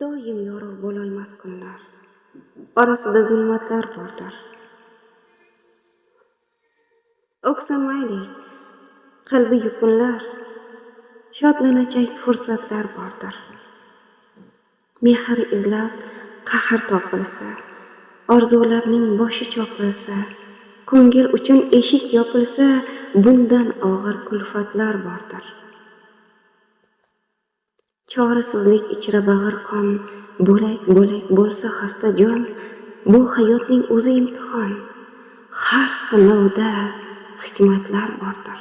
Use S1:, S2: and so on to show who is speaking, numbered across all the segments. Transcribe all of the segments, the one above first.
S1: Doim yorug' bo'lolmas kunlar, orasida zulmatlar bordir. O'ksamaylik, qalbi yukunlar, shodlanajak fursatlar bordir. Mehr izlab qahr topilsa, orzularning boshi chopilsa, ko'ngil uchun eshik yopilsa, bundan og'ir kulfatlar bordir. Chorasizlik ichra bag'ir qon, bo'lak-bo'lak bo'lsa xasta jon, bu hayotning o'zi imtihon. Har sinovda hikmatlar bordir.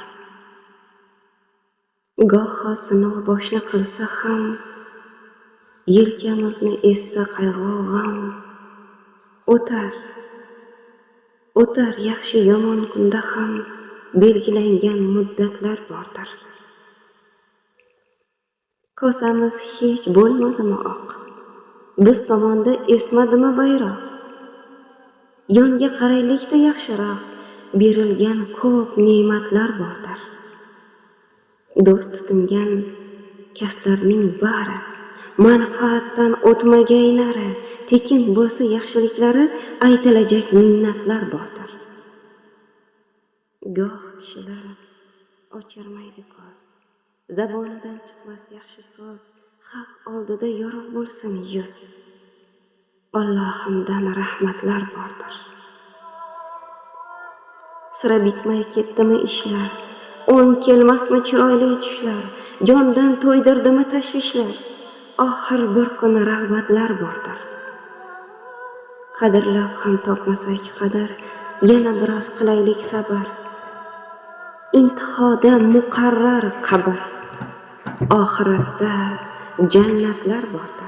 S1: Goho sinov boshni qilsa ham, yelkamizni essa qayg'u g'am. O'tar yaxshi yomon kunda ham belgilangan muddatlar bordir. Kosamiz hech bo'lmadimi oq? Biz tomonda esmadimi bayroq? Yonga qaraylikda yaxshiroq, berilgan ko'p ne'matlar bordir. Do'st tutingan kaslarning bari manfaatdan o'tmagay nari, tekin bo'lsa yaxshiliklari aytilajak minnatlar bordir. Goh kishilar ochirmaydi ko'z, zabonidan chiqmas yaxshi so'z, haq oldida yorug' bo'lsin yuz. Allohimdan rahmatlar bordir. Sira bitmay ketdimi ishlar, o'ng kelmasmi chiroyli tushlar, jondan to'ydirdimi tashvishlar, oxir bir kun rag'batlar bordir. Qadrlab ham topmasak qadr, yana biroz qilaylik sabr. Intihoda muqarrar qabr, oxiratda jannatlar bordir.